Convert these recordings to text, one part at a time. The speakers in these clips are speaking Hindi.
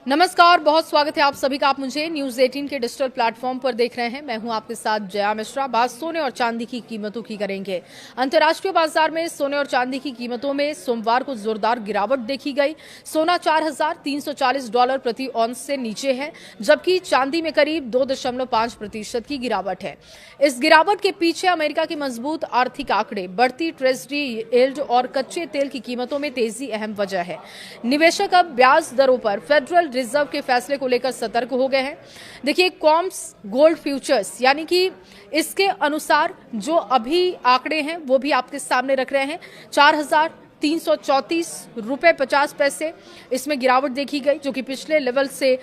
नमस्कार, बहुत स्वागत है आप सभी का। आप मुझे न्यूज 18 के डिजिटल प्लेटफॉर्म पर देख रहे हैं। मैं हूं आपके साथ जया मिश्रा। बात सोने और चांदी की कीमतों की करेंगे। अंतर्राष्ट्रीय बाजार में सोने और चांदी की कीमतों में सोमवार को जोरदार गिरावट देखी गई। सोना $4,340 प्रति औंस से नीचे है, जबकि चांदी में करीब 2.5% की गिरावट है। इस गिरावट के पीछे अमेरिका की मजबूत आर्थिक आंकड़े, बढ़ती ट्रेजरी यील्ड और कच्चे तेल की कीमतों में तेजी अहम वजह है। निवेशक अब ब्याज दरों पर फेडरल रिजर्व के फैसले को लेकर सतर्क हो गए हैं। देखिए, कॉम्स गोल्ड फ्यूचर्स यानी कि इसके अनुसार जो अभी आंकड़े हैं वो भी आपके सामने रख रहे हैं। $4,334.50 इसमें गिरावट देखी गई, जो कि पिछले लेवल से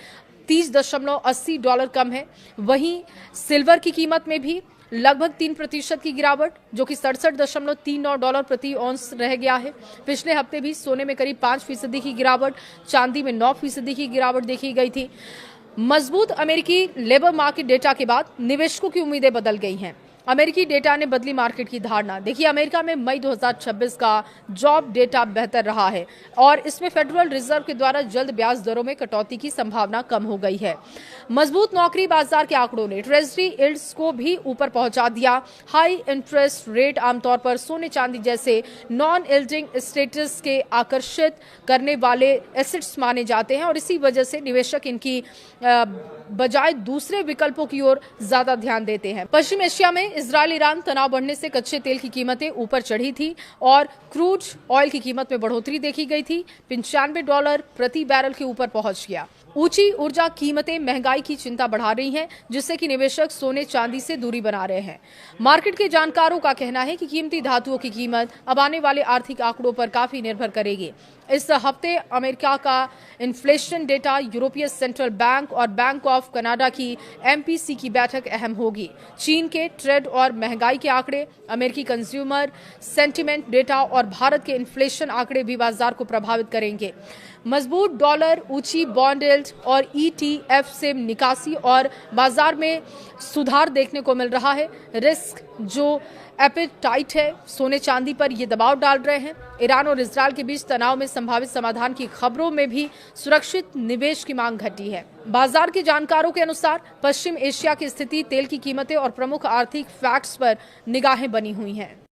$30.80 कम है। वहीं सिल्वर की कीमत में भी लगभग 3% की गिरावट, जो कि $67.39 प्रति औंस रह गया है। पिछले हफ्ते भी सोने में करीब 5% की गिरावट, चांदी में 9% की गिरावट देखी गई थी। मजबूत अमेरिकी लेबर मार्केट डेटा के बाद निवेशकों की उम्मीदें बदल गई हैं। अमेरिकी डेटा ने बदली मार्केट की धारणा। देखिए, अमेरिका में मई 2026 का जॉब डेटा बेहतर रहा है और इसमें फेडरल रिजर्व के द्वारा जल्द ब्याज दरों में कटौती की संभावना कम हो गई है। मजबूत नौकरी बाजार के आंकड़ों ने ट्रेजरी यील्ड्स को भी ऊपर पहुंचा दिया। हाई इंटरेस्ट रेट आमतौर पर सोने चांदी जैसे नॉन यील्डिंग स्टेटस के आकर्षित करने वाले एसेट्स माने जाते हैं और इसी वजह से निवेशक इनकी बजाय दूसरे विकल्पों की ओर ज्यादा ध्यान देते हैं। पश्चिम एशिया में इजरायल ईरान तनाव बढ़ने से कच्चे तेल की कीमतें ऊपर चढ़ी थी और क्रूड ऑयल की कीमत में बढ़ोतरी देखी गई थी। $95 प्रति बैरल के ऊपर पहुंच गया। ऊंची ऊर्जा कीमतें महंगाई की चिंता बढ़ा रही हैं, जिससे कि निवेशक सोने चांदी से दूरी बना रहे हैं। मार्केट के जानकारों का कहना है कि कीमती धातुओं की कीमत अब आने वाले आर्थिक आंकड़ों पर काफी निर्भर करेगी। इस हफ्ते अमेरिका का इन्फ्लेशन डेटा, यूरोपीय सेंट्रल बैंक और बैंक ऑफ कनाडा की एमपीसी की बैठक अहम होगी। चीन के ट्रेड और महंगाई के आंकड़े, अमेरिकी कंज्यूमर सेंटिमेंट डेटा और भारत के इन्फ्लेशन आंकड़े भी बाजार को प्रभावित करेंगे। मजबूत डॉलर, ऊंची बॉन्ड यील्ड और ईटीएफ से निकासी और बाजार में सुधार देखने को मिल रहा है। रिस्क जो एपेटाइट है सोने चांदी पर ये दबाव डाल रहे हैं। ईरान और इजरायल के बीच तनाव में संभावित समाधान की खबरों में भी सुरक्षित निवेश की मांग घटी है। बाजार के जानकारों के अनुसार पश्चिम एशिया की स्थिति, तेल की कीमतें और प्रमुख आर्थिक फैक्ट्स पर निगाहें बनी हुई हैं।